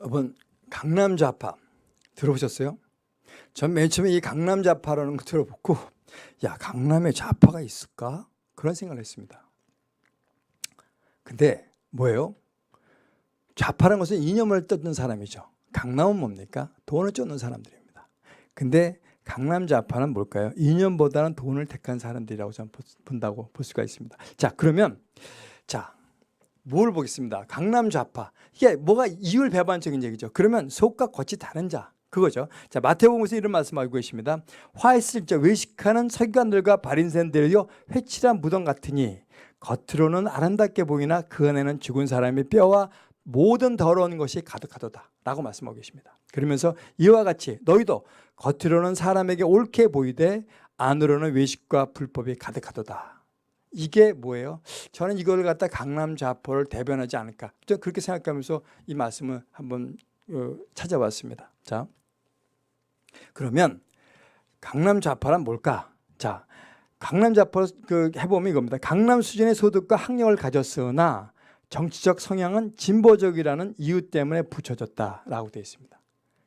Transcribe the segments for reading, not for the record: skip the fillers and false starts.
여러분, 강남 좌파 들어보셨어요? 전 맨 처음에 이 강남 좌파라는 거 들어보고 야, 강남에 좌파가 있을까? 그런 생각을 했습니다. 근데 뭐예요? 좌파라는 것은 이념을 쫓는 사람이죠. 강남은 뭡니까? 돈을 쫓는 사람들입니다. 근데 강남 좌파는 뭘까요? 이념보다는 돈을 택한 사람들이라고 저는 본다고 볼 수가 있습니다. 자, 그러면 뭘 보겠습니다. 강남 좌파. 이게 뭐가 이율배반적인 얘기죠. 그러면 속과 겉이 다른 자. 그거죠. 자, 마태복음에서 이런 말씀하고 계십니다. 화 있을 적 외식하는 서기관들과 바리새인들이여 회칠한 무덤 같으니 겉으로는 아름답게 보이나 그 안에는 죽은 사람의 뼈와 모든 더러운 것이 가득하도다 라고 말씀하고 계십니다. 그러면서 이와 같이 너희도 겉으로는 사람에게 옳게 보이되 안으로는 외식과 불법이 가득하도다. 이게 뭐예요? 저는 이걸 갖다 강남 좌파를 대변하지 않을까, 그렇게 생각하면서 이 말씀을 한번 찾아봤습니다. 자, 그러면 강남 좌파란 뭘까? 자, 강남 좌파 해보면 이겁니다. 강남 수준의 소득과 학력을 가졌으나 정치적 성향은 진보적이라는 이유 때문에 붙여졌다라고 되어 있습니다.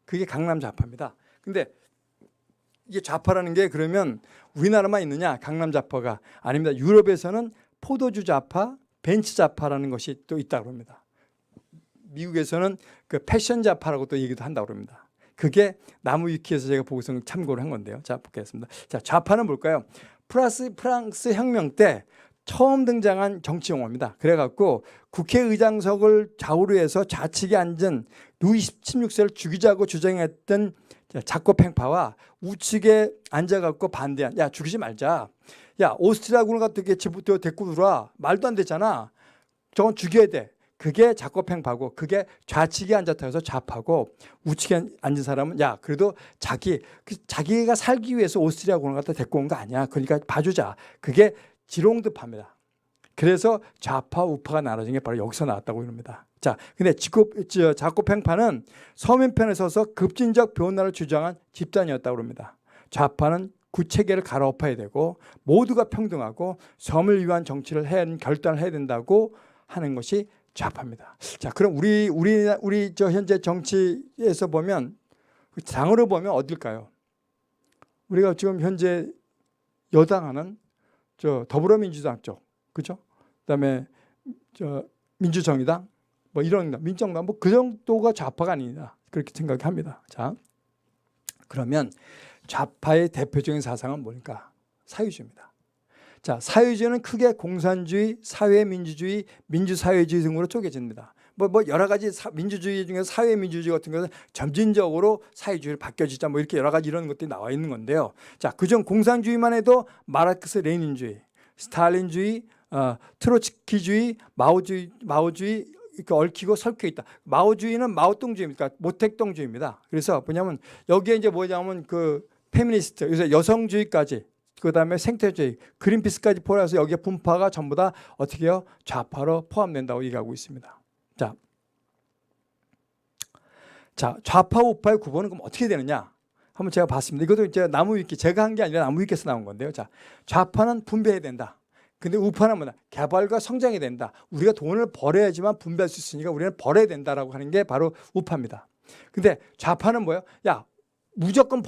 그게 강남 좌파입니다. 근데 이게 좌파라는 게 그러면 우리나라만 있느냐? 강남 좌파가 아닙니다. 유럽에서는 포도주 좌파, 벤츠 좌파라는 것이 또 있다고 합니다. 미국에서는 그 패션 좌파라고 또 얘기도 한다고 합니다. 그게 나무위키에서 제가 보고서 참고를 한 건데요. 자, 보겠습니다. 자, 좌파는 뭘까요? 프랑스 혁명 때 처음 등장한 정치 용어입니다. 그래갖고 국회의장석을 좌우로 해서 좌측에 앉은 루이 16세를 죽이자고 주장했던 자코팽파와 우측에 앉아갖고 반대한, 야, 죽이지 말자. 야, 오스트리아군을 어떻게 집부터 데리고 들어와. 말도 안 되잖아. 저건 죽여야 돼. 그게 자코팽파고, 그게 좌측에 앉았다 해서 좌파고, 우측에 앉은 사람은 야, 그래도 자기가 살기 위해서 오스트리아군을 갖다 데리고 온 거 아니야. 그러니까 봐주자. 그게 지롱드파입니다. 그래서 좌파, 우파가 나눠진 게 바로 여기서 나왔다고 합니다. 자, 근데 자코팽파는 서민편에 서서 급진적 변화를 주장한 집단이었다고 합니다. 좌파는 구체계를 갈아엎어야 되고 모두가 평등하고 섬을 위한 정치를 결단을 해야 된다고 하는 것이 좌파입니다. 자, 그럼 우리 현재 정치에서 보면 당으로 보면 어딜까요? 우리가 지금 현재 여당하는 더불어민주당 쪽, 그죠? 그다음에 민주정의당, 뭐 이런 민정당, 뭐 그 정도가 좌파가 아니다, 그렇게 생각합니다. 자, 그러면 좌파의 대표적인 사상은 뭘까? 사회주의입니다. 자, 사회주의는 크게 공산주의, 사회민주주의, 민주사회주의 등으로 쪼개집니다. 뭐 여러 가지 민주주의 중에서 사회민주주의 같은 것은 점진적으로 사회주의를 바뀌어지자, 뭐 이렇게 여러 가지 이런 것들이 나와 있는 건데요. 자, 그중 공산주의만 해도 마르크스 레닌주의, 스탈린주의, 트로츠키주의, 마오주의 이렇게 얽히고 설켜 있다. 마오주의는 마오똥주의입니다. 모택동주의입니다. 그래서 뭐냐면 여기에 이제 뭐냐면 그 페미니스트, 그래서 여성주의까지, 그다음에 생태주의, 그린피스까지 포함해서 여기에 분파가 전부 다 어떻게 해요? 좌파로 포함된다고 얘기하고 있습니다. 자, 좌파 우파의 구분은 그럼 어떻게 되느냐? 한번 제가 봤습니다. 이것도 이제 나무위키, 제가 한 게 아니라 나무위키에서 나온 건데요. 자, 좌파는 분배해야 된다. 근데 우파는 뭐냐? 개발과 성장이 된다. 우리가 돈을 벌어야지만 분배할 수 있으니까 우리는 벌어야 된다라고 하는 게 바로 우파입니다. 근데 좌파는 뭐예요? 야, 무조건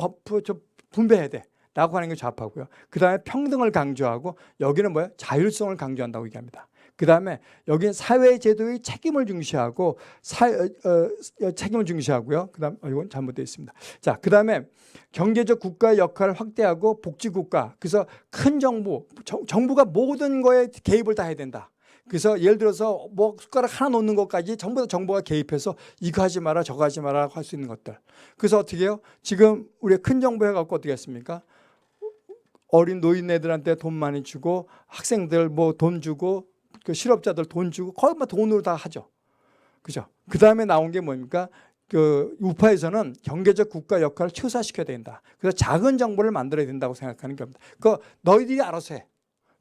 분배해야 돼 라고 하는 게 좌파고요. 그 다음에 평등을 강조하고, 여기는 뭐예요? 자율성을 강조한다고 얘기합니다. 그 다음에 여기는 사회제도의 책임을 중시하고, 책임을 중시하고요. 그 다음, 이건 잘못되어 있습니다. 자, 그 다음에 경제적 국가의 역할을 확대하고 복지국가, 그래서 큰 정부가 모든 거에 개입을 다 해야 된다. 그래서 예를 들어서 뭐 숟가락 하나 놓는 것까지 전부 다 정부가 개입해서 이거 하지 마라 저거 하지 마라 할 수 있는 것들. 그래서 어떻게 해요? 지금 우리가 큰 정부 해갖고 어떻게 했습니까? 어린 노인네들한테 돈 많이 주고, 학생들 뭐 돈 주고, 그 실업자들 돈 주고, 거의 뭐 돈으로 다 하죠. 그죠? 그 다음에 나온 게 뭡니까? 그 우파에서는 경제적 국가 역할을 최소화시켜야 된다. 그래서 작은 정부를 만들어야 된다고 생각하는 겁니다. 그 너희들이 알아서 해.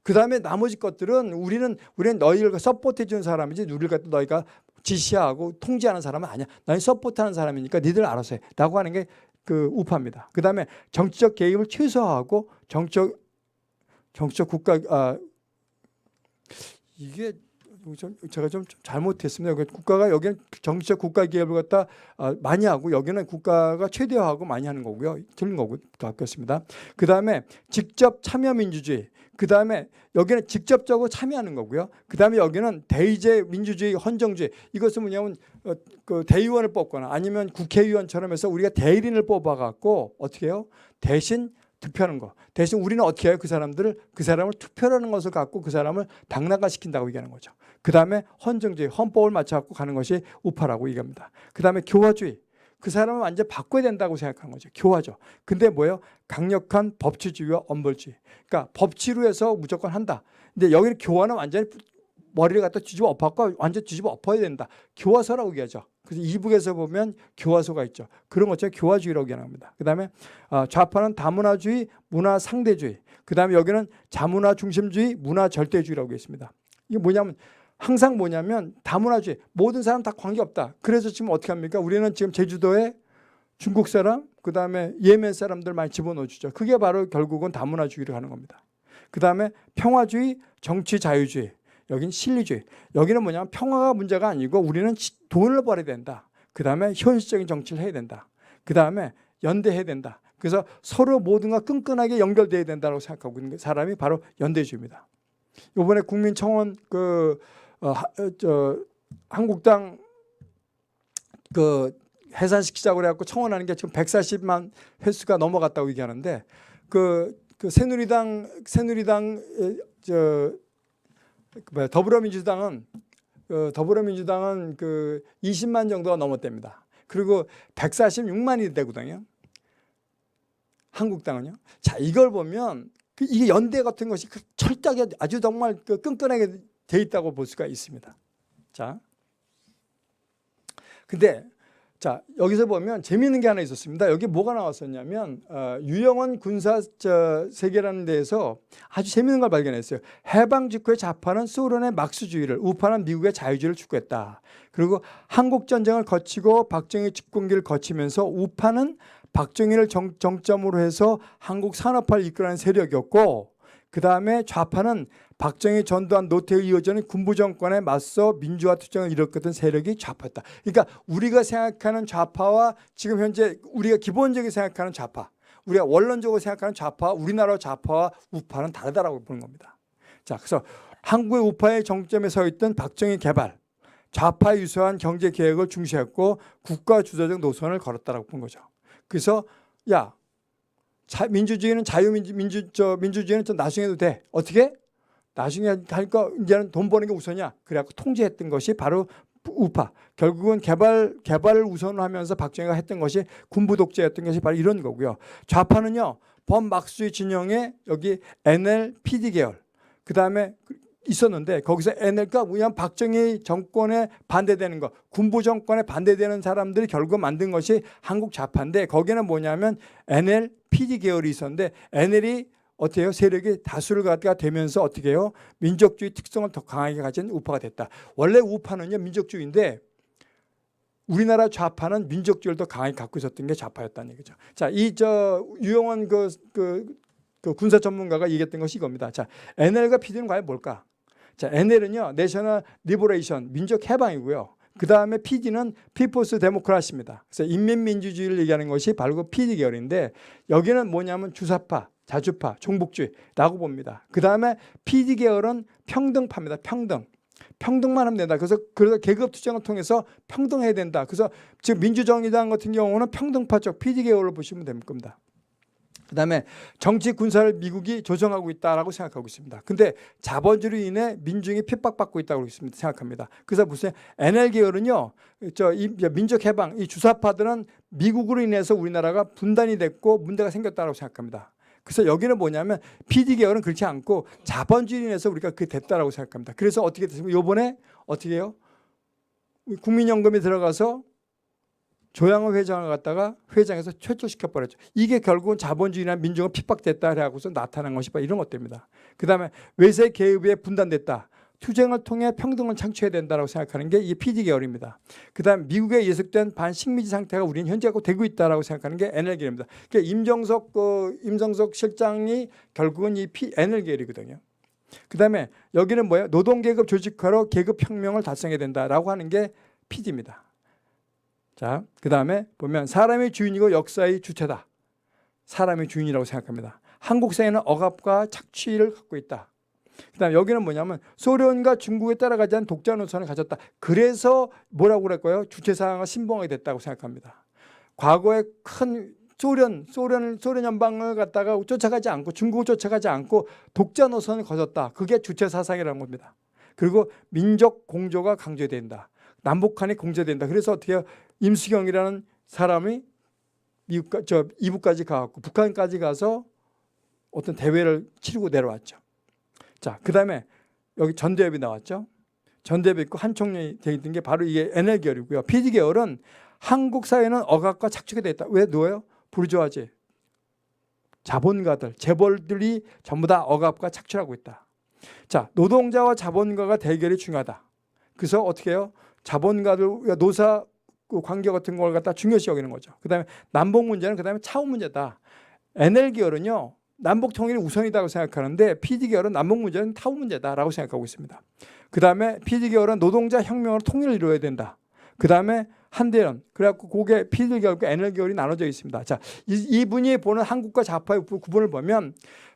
그 다음에 나머지 것들은 우리는 너희를 서포트해 주는 사람이지, 우리를 갖다 너희가 지시하고 통제하는 사람은 아니야. 너희 서포트하는 사람이니까 니들 알아서 해 라고 하는 게 그 우파입니다. 그 다음에 정치적 개입을 최소화하고 정치적 국가, 이게 제가 좀 잘못했습니다. 국가가 여기는 정치적 국가 기업을 갖다 많이 하고 여기는 국가가 최대화하고 많이 하는 거고요. 틀린 거고 바뀌었습니다. 그 다음에 직접 참여 민주주의. 그 다음에 여기는 직접적으로 참여하는 거고요. 그 다음에 여기는 대의제 민주주의, 헌정주의. 이것은 뭐냐면 그 대의원을 뽑거나 아니면 국회의원처럼 해서 우리가 대의인을 뽑아갖고 어떻게 해요? 대신 투표하는 거. 대신 우리는 어떻게 해요? 그 사람을 투표하는 것을 갖고 그 사람을 당락화시킨다고 얘기하는 거죠. 그 다음에 헌정주의, 헌법을 맞춰갖고 가는 것이 우파라고 얘기합니다. 그 다음에 교화주의. 그 사람을 완전 바꿔야 된다고 생각하는 거죠. 교화죠. 근데 뭐예요? 강력한 법치주의와 엄벌주의. 그러니까 법치로 해서 무조건 한다. 근데 여기는 교화는 완전히 머리를 갖다 뒤집어 엎었고 완전 뒤집어 엎어야 된다. 교화서라고 얘기하죠. 그래서 이북에서 보면 교화서가 있죠. 그런 것처럼 교화주의라고 얘기합니다. 그 다음에 좌파는 다문화주의, 문화상대주의. 그 다음에 여기는 자문화 중심주의, 문화절대주의라고 했습니다. 이게 뭐냐면 항상 뭐냐면 다문화주의. 모든 사람 다 관계없다. 그래서 지금 어떻게 합니까? 우리는 지금 제주도에 중국 사람, 그 다음에 예멘 사람들 많이 집어넣어주죠. 그게 바로 결국은 다문화주의로 가는 겁니다. 그 다음에 평화주의, 정치 자유주의. 여기는 실리주의. 여기는 뭐냐면 평화가 문제가 아니고 우리는 돈을 벌어야 된다. 그 다음에 현실적인 정치를 해야 된다. 그 다음에 연대해야 된다. 그래서 서로 모든가 끈끈하게 연결돼야 된다고 생각하고 있는 사람이 바로 연대주의입니다. 이번에 국민청원 한국당 해산시키자고 그래갖고 청원하는 게 지금 140만 횟수가 넘어갔다고 얘기하는데 새누리당 더불어민주당은 20만 정도가 넘었답니다. 그리고 146만이 되거든요. 한국당은요. 자, 이걸 보면 이게 연대 같은 것이 철저하게 아주 정말 끈끈하게 돼 있다고 볼 수가 있습니다. 자, 근데 자, 여기서 보면 재미있는 게 하나 있었습니다. 여기 뭐가 나왔었냐면 유영원 군사 세계라는 데에서 아주 재미있는 걸 발견했어요. 해방 직후에 좌파는 소련의 막스주의를, 우파는 미국의 자유주의를 추구했다. 그리고 한국전쟁을 거치고 박정희 집권기를 거치면서 우파는 박정희를 정점으로 해서 한국 산업화를 이끌어낸 세력이었고, 그 다음에 좌파는 박정희 전두환 노태우 이어지는 군부 정권에 맞서 민주화 투쟁을 이끌었던 세력이 좌파였다. 그러니까 우리가 생각하는 좌파와 지금 현재 우리가 기본적으로 생각하는 좌파, 우리가 원론적으로 생각하는 좌파와 우리나라 좌파와 우파는 다르다라고 보는 겁니다. 자, 그래서 한국의 우파의 정점에 서 있던 박정희 개발, 좌파에 유사한 경제 개혁을 중시했고 국가 주도적 노선을 걸었다라고 본 거죠. 그래서 민주주의는 민주주의는 좀 나중에 해도 돼. 어떻게? 나중에 하니까 이제는 돈 버는 게 우선이야. 그래갖고 통제했던 것이 바로 우파. 결국은 개발을 우선으로 하면서 박정희가 했던 것이 군부 독재였던 것이 바로 이런 거고요. 좌파는요, 범막수주의 진영에 여기 NL, PD 계열. 그 다음에 있었는데 거기서 NL가 뭐냐면 박정희 정권에 반대되는 거, 군부 정권에 반대되는 사람들이 결국 만든 것이 한국 좌파인데 거기는 뭐냐면 NL, PD 계열이 있었는데 NL이 어떻게 해요? 세력이 다수를 갖다가 되면서 어떻게 해요? 민족주의 특성을 더 강하게 가진 우파가 됐다. 원래 우파는요 민족주의인데 우리나라 좌파는 민족주의를 더 강하게 갖고 있었던 게 좌파였다는 얘기죠. 자, 유영원 군사 전문가가 얘기했던 것이 이겁니다. 자, NL과 PD는 과연 뭘까? 자, NL은요, 내셔널 리버레이션, 민족 해방이고요. 그 다음에 PD는 피플스 데모크라시입니다. 그래서 인민민주주의를 얘기하는 것이 바로 그 PD 계열인데 여기는 뭐냐면 주사파, 자주파, 종북주의라고 봅니다. 그 다음에 PD 계열은 평등파입니다. 평등만 하면 된다. 그래서 계급 투쟁을 통해서 평등해야 된다. 그래서 지금 민주정의당 같은 경우는 평등파 쪽 PD 계열을 보시면 될 겁니다. 그 다음에 정치 군사를 미국이 조정하고 있다라고 생각하고 있습니다. 근데 자본주의로 인해 민중이 핍박받고 있다고 생각합니다. 그래서 무슨 NL 계열은요, 민족 해방, 이 주사파들은 미국으로 인해서 우리나라가 분단이 됐고 문제가 생겼다고 생각합니다. 그래서 여기는 뭐냐면 PD 계열은 그렇지 않고 자본주의로 인해서 우리가 그게 됐다라고 생각합니다. 그래서 어떻게 됐습니까? 이번에 어떻게 해요? 국민연금이 들어가서 조양호 회장을 갖다가 회장에서 퇴출시켜 버렸죠. 이게 결국은 자본주의나 민중은 핍박됐다 그래갖고서 나타난 것이 바로 이런 것들입니다. 그 다음에 외세 계급에 분단됐다. 투쟁을 통해 평등을 창출해야 된다고 생각하는 게 이 PD 계열입니다. 그 다음 미국에 예속된 반식민지 상태가 우리는 현재 되고 있다고 생각하는 게 NL 계열입니다. 그러니까 임정석 실장이 결국은 이 NL 계열이거든요. 그 다음에 여기는 뭐예요? 노동계급 조직화로 계급혁명을 달성해야 된다라고 하는 게 PD입니다. 자, 그 다음에 보면 사람이 주인이고 역사의 주체다. 사람이 주인이라고 생각합니다. 한국 사회는 억압과 착취를 갖고 있다. 그 다음에 여기는 뭐냐면 소련과 중국에 따라가지 않은 독자 노선을 가졌다. 그래서 뭐라고 그랬고요? 주체사상을 신봉하게 됐다고 생각합니다. 과거에 큰 소련 연방을 갖다가 쫓아가지 않고 중국을 쫓아가지 않고 독자 노선을 거졌다. 그게 주체사상이라는 겁니다. 그리고 민족 공조가 강조된다. 남북한이 공조된다. 그래서 어떻게 해요? 임수경이라는 사람이 이북까지 가고 북한까지 가서 어떤 대회를 치르고 내려왔죠. 자, 그 다음에 여기 전대협이 나왔죠. 전대협이 있고 한총련이 되어 있는 게 바로 이게 NL계열이고요. PD계열은 한국 사회는 억압과 착취가 되어 있다. 왜 누워요? 부르주아지, 자본가들, 재벌들이 전부 다 억압과 착취하고 있다. 자, 노동자와 자본가가 대결이 중요하다. 그래서 어떻게 해요? 자본가들, 노사 관계 같은 걸 갖다 중요시 여기는 거죠. 그 다음에 남북 문제는 그 다음에 차후 문제다. NL계열은요. 남북 통일이 우선이라고 생각하는데 PD계열은 남북 문제는 타후 문제다라고 생각하고 있습니다. 그 다음에 PD계열은 노동자 혁명으로 통일을 이루어야 된다. 그 다음에 한대연, 그래갖고 그게 PD계열과 NL계열이 나눠져 있습니다. 자, 이분이 보는 한국과 좌파의 구분을 보면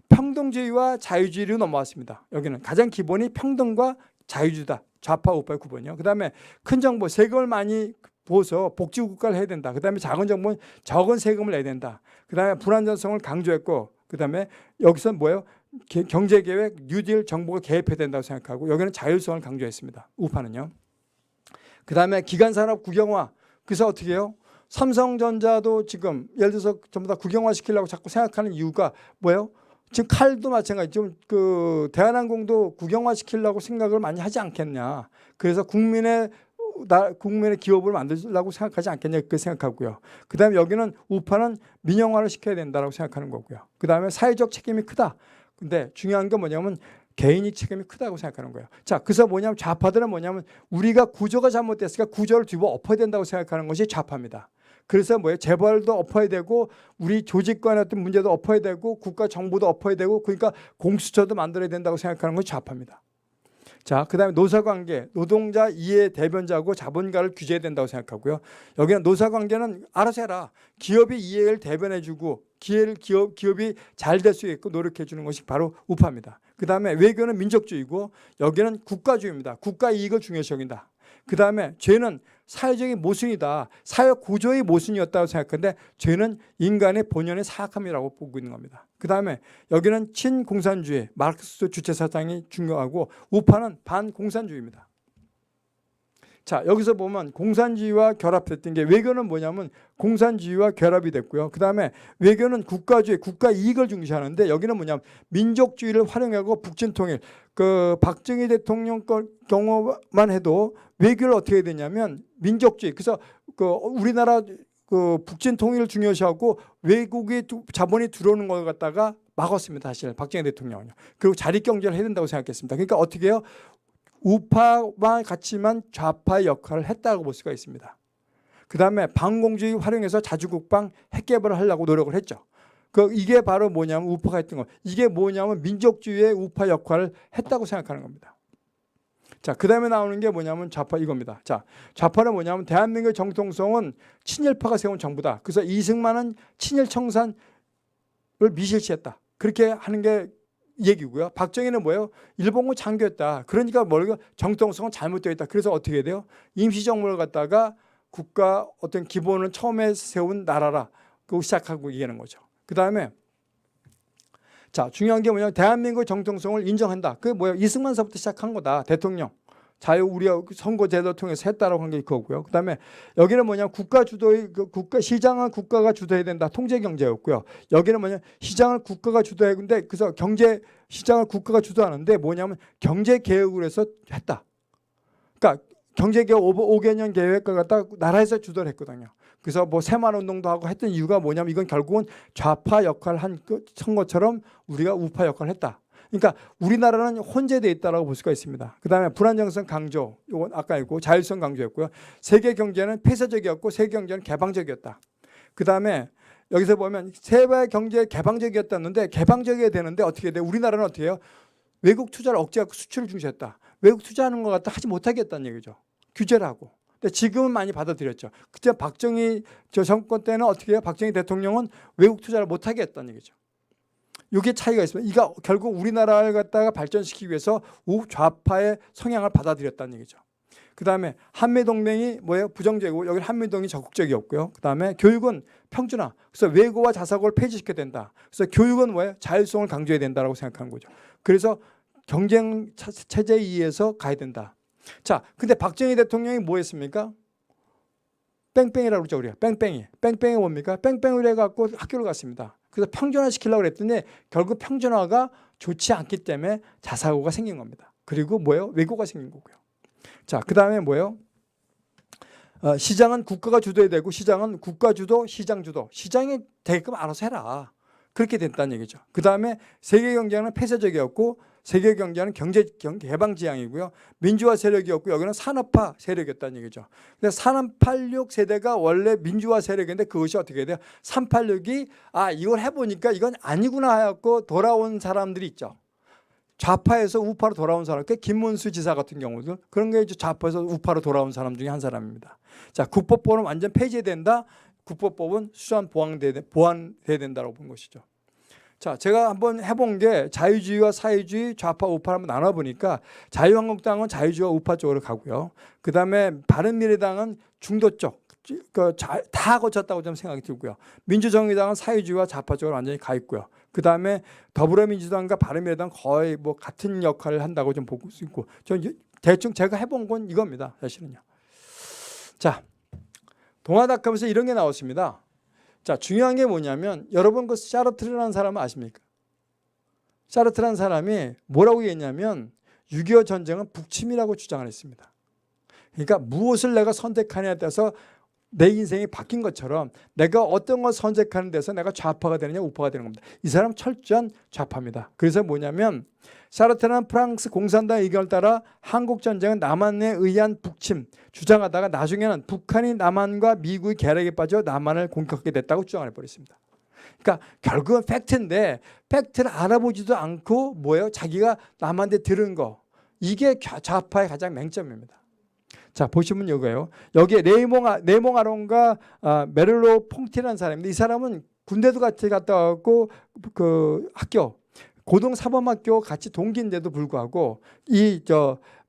평등주의와 자유주의로 넘어왔습니다. 여기는 가장 기본이 평등과 자유주의다. 좌파 우파의 구분이요. 그 다음에 큰 정부, 세금을 많이 부어서 복지국가를 해야 된다. 그 다음에 작은 정부는 적은 세금을 내야 된다. 그 다음에 불안전성을 강조했고, 그 다음에 여기서 뭐예요? 경제계획, 뉴딜 정부가 개입해야 된다고 생각하고, 여기는 자율성을 강조했습니다. 우파는요. 그 다음에 기간산업 국영화. 그래서 어떻게 해요? 삼성전자도 지금 예를 들어서 전부 다 국영화 시키려고 자꾸 생각하는 이유가 뭐예요? 지금 칼도 마찬가지. 지금 그 대한항공도 국영화 시키려고 생각을 많이 하지 않겠냐. 그래서 국민의 기업을 만들려고 생각하지 않겠냐. 그렇게 생각하고요. 그 다음에 여기는 우파는 민영화를 시켜야 된다고 생각하는 거고요. 그 다음에 사회적 책임이 크다. 근데 중요한 게 뭐냐면 개인이 책임이 크다고 생각하는 거예요. 자, 그래서 뭐냐면 좌파들은 뭐냐면 우리가 구조가 잘못됐으니까 구조를 뒤집어 엎어야 된다고 생각하는 것이 좌파입니다. 그래서 뭐예요? 재벌도 엎어야 되고 우리 조직 간의 어떤 문제도 엎어야 되고 국가 정부도 엎어야 되고 그러니까 공수처도 만들어야 된다고 생각하는 것이 좌파입니다. 자, 그 다음에 노사관계, 노동자 이해 대변자고 자본가를 규제해야 된다고 생각하고요. 여기는 노사관계는 알아서 해라. 기업이 이해를 대변해주고 기업이 잘 될 수 있고 노력해주는 것이 바로 우파입니다. 그 다음에 외교는 민족주의고 여기는 국가주의입니다. 국가 이익을 중요시 여긴다. 그 다음에 죄는 사회적인 모순이다. 사회 구조의 모순이었다고 생각하는데 죄는 인간의 본연의 사악함이라고 보고 있는 겁니다. 그 다음에 여기는 친공산주의, 마르크스 주체 사상이 중요하고 우파는 반공산주의입니다. 자, 여기서 보면 공산주의와 결합됐던 게 외교는 뭐냐면 공산주의와 결합이 됐고요. 그 다음에 외교는 국가주의, 국가 이익을 중시하는데 여기는 뭐냐면 민족주의를 활용하고 북진통일. 그 박정희 대통령 경우만 해도 외교를 어떻게 해야 되냐면 민족주의. 그래서 그 우리나라 그 북진통일을 중요시하고 외국의 자본이 들어오는 걸 갖다가 막았습니다. 사실 박정희 대통령은요. 그리고 자립경제를 해야 된다고 생각했습니다. 그러니까 어떻게 해요? 우파와 같지만 좌파의 역할을 했다고 볼 수가 있습니다. 그 다음에 반공주의 활용해서 자주국방 핵개발을 하려고 노력을 했죠. 이게 바로 뭐냐면 우파가 했던 거. 이게 뭐냐면 민족주의의 우파 역할을 했다고 생각하는 겁니다. 자, 그 다음에 나오는 게 뭐냐면 좌파 이겁니다. 자, 좌파는 뭐냐면 대한민국의 정통성은 친일파가 세운 정부다. 그래서 이승만은 친일 청산을 미실시했다. 그렇게 하는 게 얘기고요. 박정희는 뭐예요? 일본군 장교였다. 그러니까 뭐예요? 정통성은 잘못되어 있다. 그래서 어떻게 해야 돼요? 임시정부를 갖다가 국가 어떤 기본을 처음에 세운 나라라. 그거 시작하고 얘기하는 거죠. 그 다음에 자, 중요한 게 뭐냐면 대한민국의 정통성을 인정한다. 그게 뭐예요? 이승만서부터 시작한 거다. 대통령. 자유 우리가 선거제도 통해서 했다라고 한 게 그거고요. 그 다음에 여기는 뭐냐면 국가 주도의 시장은 국가가 주도해야 된다. 통제 경제였고요. 여기는 뭐냐면 시장을 국가가 주도해야 되는데 그래서 경제 시장을 국가가 주도하는데 뭐냐면 경제 개혁을 해서 했다. 그러니까 경제 개혁 5개년 계획을 갖다 나라에서 주도를 했거든요. 그래서 뭐 새만 운동도 하고 했던 이유가 뭐냐면 이건 결국은 좌파 역할을 한 것처럼 우리가 우파 역할을 했다. 그러니까 우리나라는 혼재되어 있다고 볼 수가 있습니다. 그 다음에 불안정성 강조, 이건 아까 있고 자율성 강조였고요. 세계 경제는 폐쇄적이었고 세계 경제는 개방적이었다. 그 다음에 여기서 보면 세계 경제 개방적이었다는데 개방적이어야 되는데 어떻게 돼요? 우리나라는 어떻게 해요? 외국 투자를 억제하고 수출을 중시했다. 외국 투자하는 것 같다 하지 못하겠다는 얘기죠. 규제를 하고. 근데 지금은 많이 받아들였죠. 그때 박정희 정권 때는 어떻게 해요? 박정희 대통령은 외국 투자를 못하게 했다는 얘기죠. 이게 차이가 있습니다. 이거 결국 우리나라를 갖다가 발전시키기 위해서 우좌파의 성향을 받아들였다는 얘기죠. 그 다음에 한미동맹이 뭐예요? 부정적이고 여기 한미동맹이 적극적이었고요. 그 다음에 교육은 평준화. 그래서 외고와 자사고를 폐지시켜야 된다. 그래서 교육은 뭐예요? 자율성을 강조해야 된다라고 생각한 거죠. 그래서 경쟁 체제에 의해서 가야 된다. 자, 근데 박정희 대통령이 뭐 했습니까? 뺑뺑이라고 그러죠, 우리가. 뺑뺑이. 뺑뺑이 뭡니까? 뺑뺑이를 해갖고 학교를 갔습니다. 그래서 평준화 시키려고 그랬더니 결국 평준화가 좋지 않기 때문에 자사고가 생긴 겁니다. 그리고 뭐예요? 외고가 생긴 거고요. 자, 그 다음에 뭐예요? 시장은 국가가 주도해야 되고 시장은 국가 주도, 시장 주도. 시장이 되게끔 알아서 해라. 그렇게 됐다는 얘기죠. 그 다음에 세계 경제는 폐쇄적이었고 세계 경제는 경제 개방 지향이고요. 민주화 세력이었고 여기는 산업화 세력이었다는 얘기죠. 근데 386 세대가 원래 민주화 세력인데 그것이 어떻게 돼요? 386이 이걸 해보니까 이건 아니구나 하였고 돌아온 사람들이 있죠. 좌파에서 우파로 돌아온 사람, 김문수 지사 같은 경우도 그런 게 이제 좌파에서 우파로 돌아온 사람 중에 한 사람입니다. 자, 국법법은 완전 폐지된다. 국법법은 수단 보완돼야 된다고 본 것이죠. 자, 제가 한번 해본 게 자유주의와 사회주의, 좌파, 우파 한번 나눠보니까 자유한국당은 자유주의와 우파 쪽으로 가고요. 그 다음에 바른미래당은 중도 쪽, 다 거쳤다고 좀 생각이 들고요. 민주정의당은 사회주의와 좌파 쪽으로 완전히 가 있고요. 그 다음에 더불어민주당과 바른미래당 거의 뭐 같은 역할을 한다고 좀 보고 있고, 대충 제가 해본 건 이겁니다. 사실은요. 자, 동아닷컴에서 이런 게 나왔습니다. 자, 중요한 게 뭐냐면 여러분 그 샤르트르라는 사람은 아십니까? 샤르트라는 사람이 뭐라고 얘기했냐면 6.25 전쟁은 북침이라고 주장을 했습니다. 그러니까 무엇을 내가 선택하냐에 따라서 내 인생이 바뀐 것처럼 내가 어떤 걸 선택하는 데서 내가 좌파가 되느냐 우파가 되는 겁니다. 이 사람 철저한 좌파입니다. 그래서 뭐냐면 샤르트는 프랑스 공산당 의견을 따라 한국전쟁은 남한에 의한 북침 주장하다가 나중에는 북한이 남한과 미국의 계략에 빠져 남한을 공격하게 됐다고 주장을 해버렸습니다. 그러니까 결국은 팩트인데 팩트를 알아보지도 않고 뭐예요? 자기가 남한테 들은 거. 이게 좌파의 가장 맹점입니다. 자, 보시면 이거예요. 여기에 네몽 아론과 메를로 퐁티라는 사람인데 이 사람은 군대도 같이 갔다 왔고 그 학교 고등사범학교 같이 동기인데도 불구하고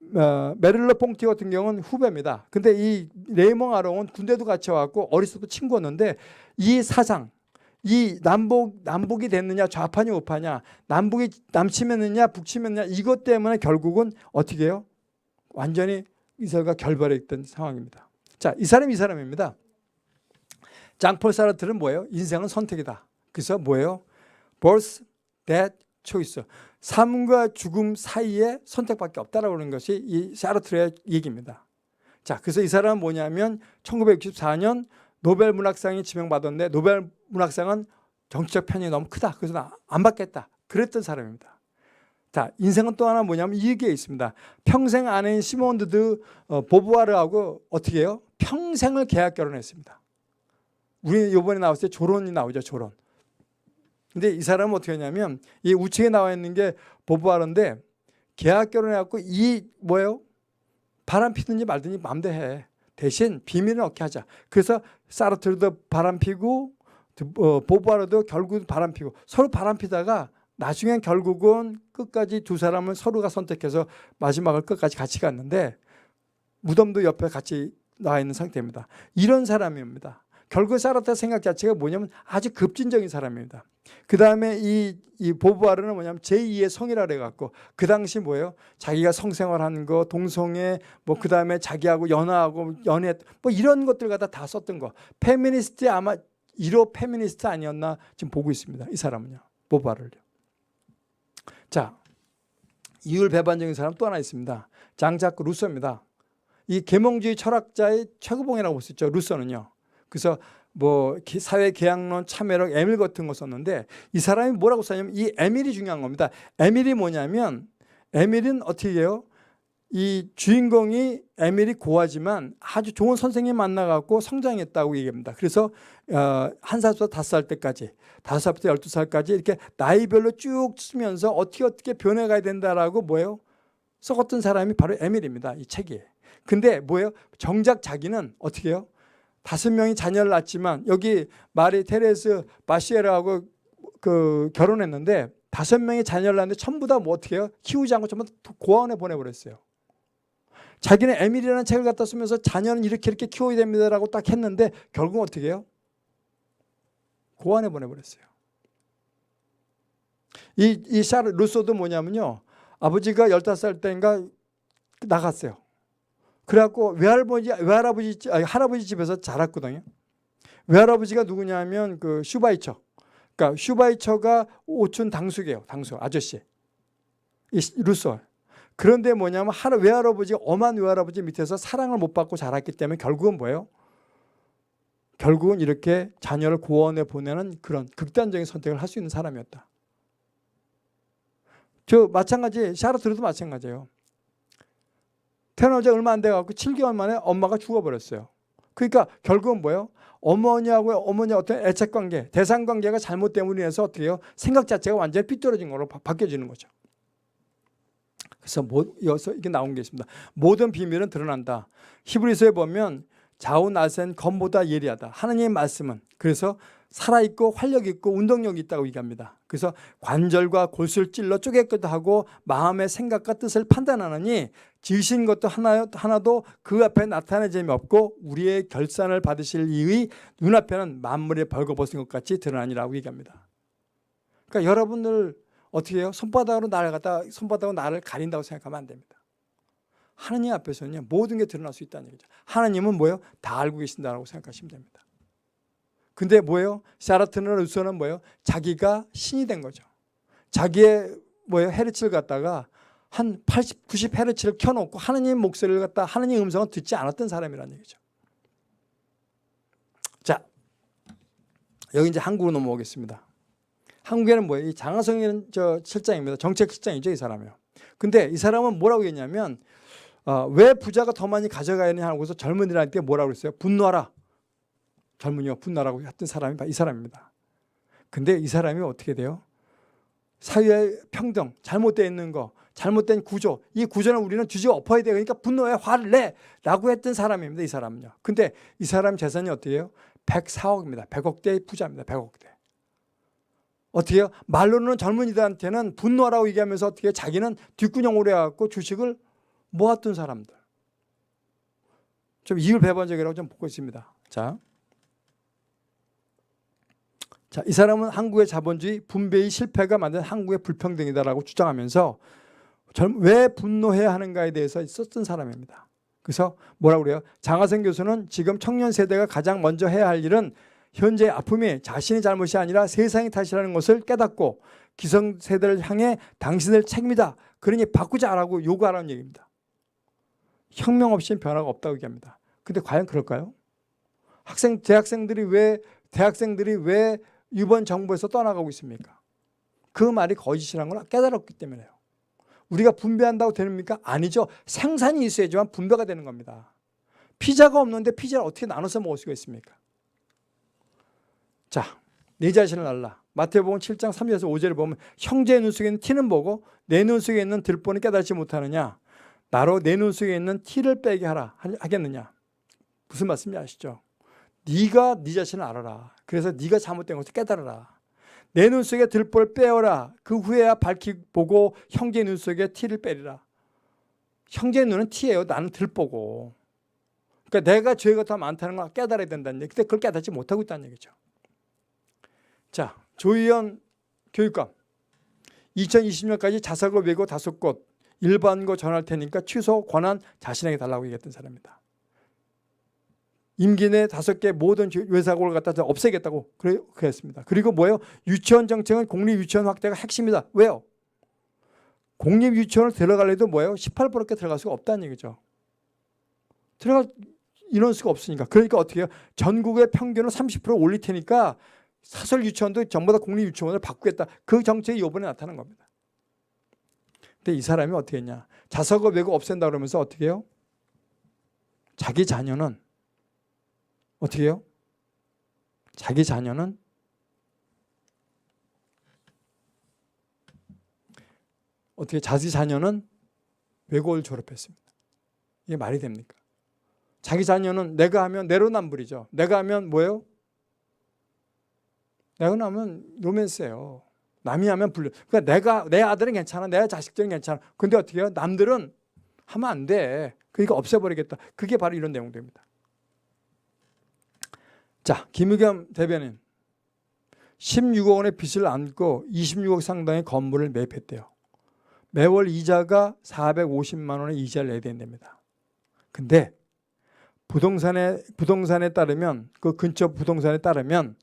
메를로 퐁티 같은 경우는 후배입니다. 근데 이 네몽 아론은 군대도 같이 왔고 어렸을 때 친구였는데 이 사상 이 남북이 됐느냐 좌파냐 우파냐 남북이 남침했느냐 북침했느냐 이것 때문에 결국은 어떻게 해요? 완전히 이사가 결별했던 상황입니다. 자, 이 사람입니다. 장폴 사르트르는 뭐예요? 인생은 선택이다. 그래서 뭐예요? birth, death, choice. 삶과 죽음 사이에 선택밖에 없다라고 하는 것이 이 사르트르의 얘기입니다. 자, 그래서 이 사람은 뭐냐면 1964년 노벨 문학상이 지명받았는데 노벨 문학상은 정치적 편이 너무 크다. 그래서 나 안 받겠다. 그랬던 사람입니다. 자, 인생은 또 하나 뭐냐면 이게 있습니다. 평생 아내인 시몬드 드 보부아르하고 어떻게 해요? 평생을 계약 결혼했습니다. 우리 이번에 나왔을 때 조론이 나오죠, 조론. 근데 이 사람은 어떻게 하냐면 이 우측에 나와 있는 게 보부아르인데 계약 결혼해갖고 이 뭐예요? 바람 피든지 말든지 마음대로 해. 대신 비밀은 얻게 하자. 그래서 사르트르도 바람 피고 보부아르도 결국은 바람 피고 서로 바람 피다가 나중엔 결국은 끝까지 두 사람을 서로가 선택해서 마지막을 끝까지 같이 갔는데 무덤도 옆에 같이 나와 있는 상태입니다. 이런 사람입니다. 결국 사르트르 생각 자체가 뭐냐면 아주 급진적인 사람입니다. 그 다음에 이 보부아르는 뭐냐면 제2의 성이라 그래갖고 그 당시 뭐예요? 자기가 성생활하는 거, 동성애, 뭐 그 다음에 자기하고 연하하고 연애, 뭐 이런 것들 갖다 다 썼던 거. 페미니스트 아마 1호 페미니스트 아니었나 지금 보고 있습니다. 이 사람은요. 보부아르를요. 자, 이율 배반적인 사람 또 하나 있습니다. 장자크 루소입니다. 이 계몽주의 철학자의 최고봉이라고 볼 수 있죠. 루소는요. 그래서 뭐 사회 계약론, 참여력, 에밀 같은 거 썼는데 이 사람이 뭐라고 썼냐면 이 에밀이 중요한 겁니다. 에밀이 뭐냐면 에밀은 어떻게 해요? 이 주인공이 에밀이 고하지만 아주 좋은 선생님 만나갖고 성장했다고 얘기합니다. 그래서 1살부터 5살 때까지, 5살부터 12살까지 이렇게 나이별로 쭉 쓰면서 어떻게 변해가야 된다라고 뭐예요? 써갔던 사람이 바로 에밀입니다. 이 책이. 근데 뭐예요? 정작 자기는 어떻게 해요? 5명이 자녀를 낳았지만 여기 마리 테레스 바시에르하고 결혼했는데 5명이 자녀를 낳았는데 전부 다 뭐 어떻게 해요? 키우지 않고 전부 다 고아원에 보내버렸어요. 자기는 에밀이라는 책을 갖다 쓰면서 자녀는 이렇게 키워야 됩니다라고 딱 했는데 결국 어떻게 해요? 고아원에 보내버렸어요. 이 샤르 루소도 뭐냐면요. 아버지가 15살 때인가 나갔어요. 그래갖고 할아버지 집에서 자랐거든요. 외할아버지가 누구냐면 그 슈바이처. 그러니까 슈바이처가 오촌 당숙이에요. 당숙 아저씨. 이 루소. 그런데 뭐냐면 외할아버지가 엄한 외할아버지 밑에서 사랑을 못 받고 자랐기 때문에 결국은 뭐예요? 결국은 이렇게 자녀를 고아원에 보내는 그런 극단적인 선택을 할 수 있는 사람이었다. 마찬가지 샤르트르도 마찬가지예요. 태어난 지 얼마 안 돼갖고 7개월 만에 엄마가 죽어버렸어요. 그러니까 결국은 뭐예요? 어머니하고 어머니 어떤 애착관계, 대상관계가 잘못됨으로 인해서 어떻게 해요? 생각 자체가 완전히 삐뚤어진 걸로 바뀌어지는 거죠. 그래서 여기서 이게 나온 게 있습니다. 모든 비밀은 드러난다. 히브리서에 보면 좌우나센 검보다 예리하다. 하나님의 말씀은 그래서 살아있고 활력있고 운동력이 있다고 얘기합니다. 그래서 관절과 골수를 찔러 쪼개기도 하고 마음의 생각과 뜻을 판단하느니 지으신 것도 하나도 그 앞에 나타낼 점이 없고 우리의 결산을 받으실 이의 눈앞에는 만물이 벌거벗은 것 같이 드러나니라고 얘기합니다. 그러니까 여러분들 어떻게 해요? 손바닥으로 나를 가린다고 생각하면 안 됩니다. 하나님 앞에서는요 모든 게 드러날 수 있다는 얘기죠. 하나님은 뭐예요? 다 알고 계신다라고 생각하시면 됩니다. 근데 뭐예요? 샤르트르나 루소는 뭐예요? 자기가 신이 된 거죠. 자기의 헤르츠를 갖다가 한 80, 90 헤르츠를 켜놓고 하나님의 목소리를 갖다 하나님의 음성을 듣지 않았던 사람이라는 얘기죠. 자, 여기 이제 한국으로 넘어오겠습니다. 한국에는 뭐예요? 이 장하성이라는 실장입니다. 정책 실장이죠, 이 사람이요. 근데 이 사람은 뭐라고 했냐면 왜 부자가 더 많이 가져가야 하느냐 하고서 젊은이들한테 뭐라고 그랬어요? 분노하라. 젊은이와 분노하라고 했던 사람이 이 사람입니다. 근데 이 사람이 어떻게 돼요? 사회의 평등, 잘못되어 있는 거, 잘못된 구조, 이 구조는 우리는 뒤집어 엎어야 돼. 그러니까 분노해, 화를 내 라고 했던 사람입니다. 이 사람은요. 근데 이 사람 재산이 어떻게 해요? 104억입니다. 100억대의 부자입니다. 100억대. 어떻게 해요? 말로는 젊은이들한테는 분노하라고 얘기하면서 어떻게 해요? 자기는 뒷구녕으로 해갖고 주식을 모았던 사람들. 좀 이율 배반적이라고 좀 보고 있습니다. 자, 이 사람은 한국의 자본주의 분배의 실패가 만든 한국의 불평등이다라고 주장하면서 왜 분노해야 하는가에 대해서 썼던 사람입니다. 그래서 뭐라고 그래요? 장하성 교수는 지금 청년 세대가 가장 먼저 해야 할 일은 현재의 아픔이 자신의 잘못이 아니라 세상의 탓이라는 것을 깨닫고 기성세대를 향해 당신들 책임이다. 그러니 바꾸자라고 요구하라는 얘기입니다. 혁명 없이는 변화가 없다고 얘기합니다. 근데 과연 그럴까요? 대학생들이 왜 이번 정부에서 떠나가고 있습니까? 그 말이 거짓이라는 걸 깨달았기 때문에요. 우리가 분배한다고 됩니까? 아니죠. 생산이 있어야지만 분배가 되는 겁니다. 피자가 없는데 피자를 어떻게 나눠서 먹을 수가 있습니까? 자, 내 자신을 알라. 마태복음 7장 3절에서 5절을 보면 형제의 눈 속에 있는 티는 보고 내 눈 속에 있는 들보는 깨닫지 못하느냐? 나로 내 눈 속에 있는 티를 빼게 하겠느냐? 무슨 말씀인지 아시죠? 네가 네 자신을 알아라. 그래서 네가 잘못된 것을 깨달아라. 내 눈 속에 들보를 빼어라. 그 후에야 밝히 보고 형제의 눈 속에 티를 빼리라. 형제의 눈은 티예요. 나는 들보고. 그러니까 내가 죄가 더 많다는 걸 깨달아야 된다는 얘기. 근데 그걸 깨닫지 못하고 있다는 얘기죠. 자, 조희연 교육감 2020년까지 자사고 외고 5곳 일반고 전할 테니까 취소 권한 자신에게 달라고 얘기했던 사람입니다. 임기 내 5개 모든 외사고를 갖다 없애겠다고 그랬습니다. 그리고 뭐예요? 유치원 정책은 공립유치원 확대가 핵심이다. 왜요? 공립유치원을 들어가려도 뭐예요? 18%께 들어갈 수가 없다는 얘기죠. 들어갈 인원수가 없으니까. 그러니까 어떻게 해요? 전국의 평균을 30% 올릴 테니까 사설 유치원도 전부 다 공립 유치원을 바꾸겠다. 그 정책이 이번에 나타난 겁니다. 근데 이 사람이 어떻게 했냐? 자석을 메고 없앤다 그러면서 어떻게 해요? 자기 자녀는 어떻게 해요? 자기 자녀는 외고를 졸업했습니다. 이게 말이 됩니까? 자기 자녀는 내가 하면 내로남불이죠. 내가 하면 뭐예요? 내가 하면 로맨스예요. 남이 하면 불륜. 그러니까 내 아들은 괜찮아. 내 자식들은 괜찮아. 근데 어떻게 해요? 남들은 하면 안 돼. 그러니까 없애버리겠다. 그게 바로 이런 내용들입니다. 자, 김의겸 대변인 16억 원의 빚을 안고 26억 상당의 건물을 매입했대요. 매월 이자가 450만 원의 이자를 내야 된답니다. 근데 부동산에 따르면, 그 근처 부동산에 따르면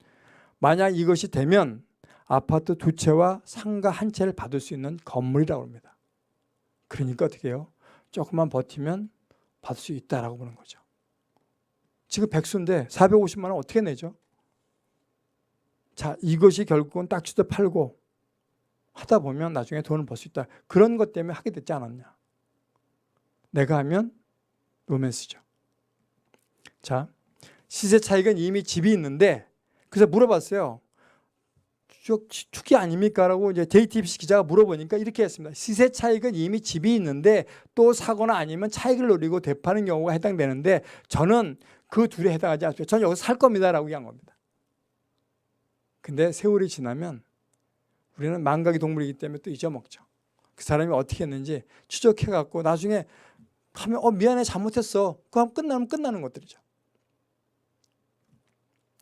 만약 이것이 되면 아파트 2채와 상가 1채를 받을 수 있는 건물이라고 합니다. 그러니까 어떻게 해요? 조금만 버티면 받을 수 있다라고 보는 거죠. 지금 백수인데 450만 원 어떻게 내죠? 자, 이것이 결국은 딱지도 팔고 하다 보면 나중에 돈을 벌 수 있다. 그런 것 때문에 하게 됐지 않았냐. 내가 하면 로맨스죠. 자, 시세 차익은 이미 집이 있는데, 그래서 물어봤어요. 투기 아닙니까? 라고 이제 JTBC 기자가 물어보니까 이렇게 했습니다. 시세 차익은 이미 집이 있는데 또 사거나 아니면 차익을 노리고 되파는 경우가 해당되는데 저는 그 둘에 해당하지 않습니다. 저는 여기서 살 겁니다. 라고 얘기한 겁니다. 근데 세월이 지나면 우리는 망각의 동물이기 때문에 또 잊어먹죠. 그 사람이 어떻게 했는지 추적해갖고 나중에 하면 미안해 잘못했어. 그거 하면 끝나면 끝나는 것들이죠.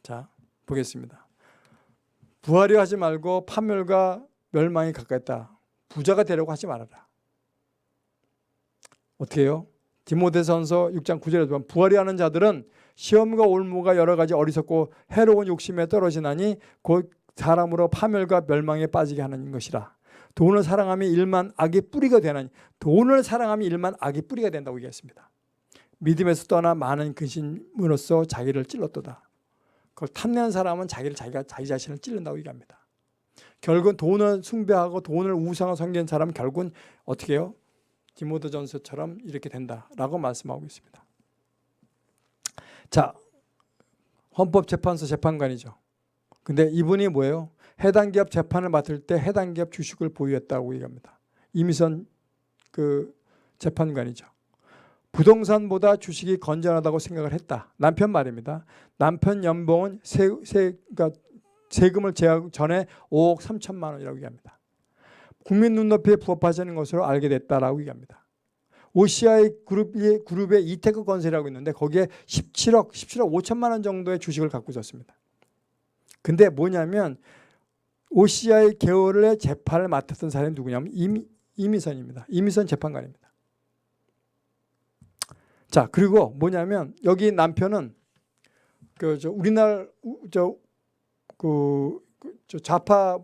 자, 보겠습니다. 부하려 하지 말고 파멸과 멸망이 가까웠다. 부자가 되려고 하지 말아라. 어떻게 해요? 디모데전서 6장 9절에 보면 부하려 하는 자들은 시험과 올무가 여러 가지 어리석고 해로운 욕심에 떨어지나니 곧 사람으로 파멸과 멸망에 빠지게 하는 것이라. 돈을 사랑하면 일만 악의 뿌리가 되나니 돈을 사랑하면 일만 악의 뿌리가 된다고 얘기했습니다. 믿음에서 떠나 많은 근심으로써 자기를 찔렀도다. 그걸 탐내는 사람은 자기 자신을 찔른다고 얘기합니다. 결국은 돈을 숭배하고 돈을 우상으로 섬기는 사람은 결국은 어떻게 해요? 디모데전서처럼 이렇게 된다라고 말씀하고 있습니다. 자, 헌법재판소 재판관이죠. 근데 이분이 뭐예요? 해당 기업 재판을 맡을 때 해당 기업 주식을 보유했다고 얘기합니다. 이미선 그 재판관이죠. 부동산보다 주식이 건전하다고 생각을 했다. 남편 말입니다. 남편 연봉은 그러니까 세금을 제하기 전에 5억 3천만 원이라고 얘기합니다. 국민 눈높이에 부합하지 않는 것으로 알게 됐다라고 얘기합니다. OCI 그룹의 이테크 건설이라고 있는데 거기에 17억 5천만 원 정도의 주식을 갖고 있었습니다. 근데 뭐냐면 OCI 계열의 재판을 맡았던 사람이 누구냐면 이미선입니다. 이미선 재판관입니다. 자, 그리고 뭐냐면 여기 남편은 우리나라 좌파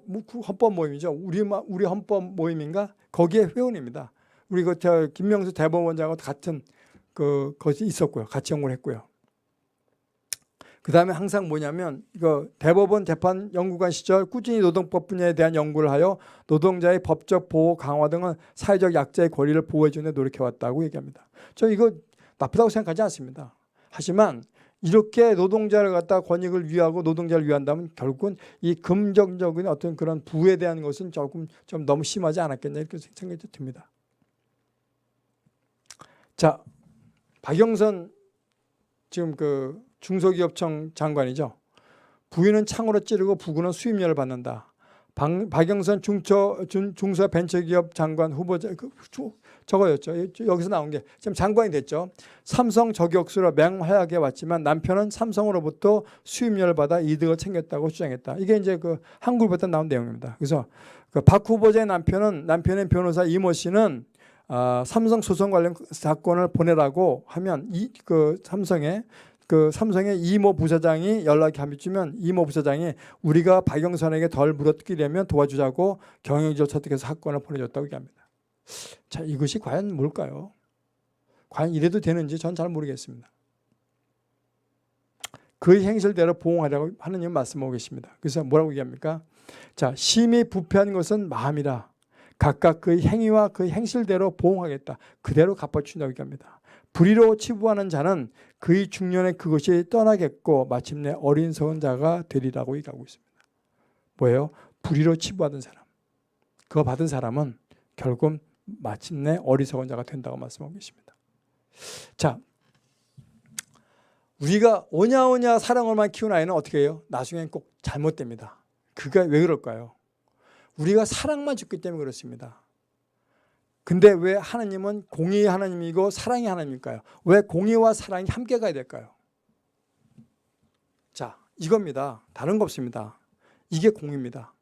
헌법 모임이죠. 우리 헌법 모임인가? 거기에 회원입니다. 우리 김명수 대법원장하고 같은 것이 있었고요. 같이 연구를 했고요. 그 다음에 항상 뭐냐면 이거 대법원 재판 연구관 시절 꾸준히 노동법 분야에 대한 연구를 하여 노동자의 법적 보호 강화 등은 사회적 약자의 권리를 보호해 주는 데 노력해왔다고 얘기합니다. 저 이거 나쁘다고 생각하지 않습니다. 하지만 이렇게 노동자를 갖다 권익을 위하고 노동자를 위한다면 결국은 이 금전적인 어떤 그런 부에 대한 것은 조금 좀 너무 심하지 않았겠냐 이렇게 생각이 듭니다. 자, 박영선 지금 중소기업청 장관이죠. 부인은 창으로 찌르고 부군은 수임료를 받는다. 박영선 중소벤처기업 장관 후보자 저거였죠. 여기서 나온 게 지금 장관이 됐죠. 삼성 저격수로 맹활약해 왔지만 남편은 삼성으로부터 수임료를 받아 이득을 챙겼다고 주장했다. 이게 이제 한국부터 나온 내용입니다. 그래서 박 후보자의 남편의 변호사 이모 씨는 삼성 소송 관련 사건을 보내라고 하면 삼성의 이모 부사장이 연락이 한번 주면 이모 부사장이 우리가 박영선에게 덜 물어뜯기려면 도와주자고 경영지를 설득해서 사건을 보내줬다고 얘기합니다. 자, 이것이 과연 뭘까요? 과연 이래도 되는지 전 잘 모르겠습니다. 그의 행실대로 보응하라고 하느님 말씀하고 계십니다. 그래서 뭐라고 얘기합니까? 자, 심히 부패한 것은 마음이라 각각 그의 행위와 그의 행실대로 보응하겠다. 그대로 갚아준다고 얘기합니다. 불의로 치부하는 자는 그의 중년에 그것이 떠나겠고 마침내 어리석은 자가 되리라고 얘기하고 있습니다. 뭐예요? 불의로 치부하던 사람. 그거 받은 사람은 결국 마침내 어리석은 자가 된다고 말씀하고 계십니다. 자, 우리가 오냐오냐 사랑으로만 키운 아이는 어떻게 해요? 나중엔 꼭 잘못됩니다. 그게 왜 그럴까요? 우리가 사랑만 줬기 때문에 그렇습니다. 근데 왜 하나님은 공의의 하나님이고 사랑의 하나님일까요? 왜 공의와 사랑이 함께 가야 될까요? 자, 이겁니다. 다른 거 없습니다. 이게 공의입니다.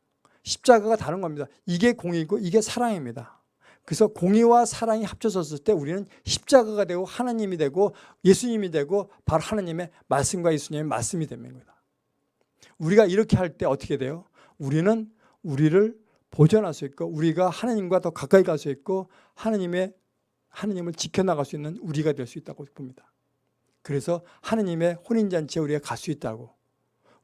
십자가가 다른 겁니다. 이게 공의고 이게 사랑입니다. 그래서 공의와 사랑이 합쳐졌을 때 우리는 십자가가 되고 하나님이 되고 예수님이 되고 바로 하나님의 말씀과 예수님의 말씀이 되는 겁니다. 우리가 이렇게 할 때 어떻게 돼요? 우리는 우리를 보존할 수 있고 우리가 하나님과 더 가까이 갈 수 있고 하나님을 지켜나갈 수 있는 우리가 될 수 있다고 봅니다. 그래서 하나님의 혼인잔치에 우리가 갈 수 있다고,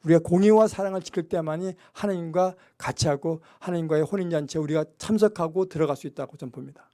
우리가 공의와 사랑을 지킬 때만이 하나님과 같이 하고 하나님과의 혼인잔치에 우리가 참석하고 들어갈 수 있다고 저는 봅니다.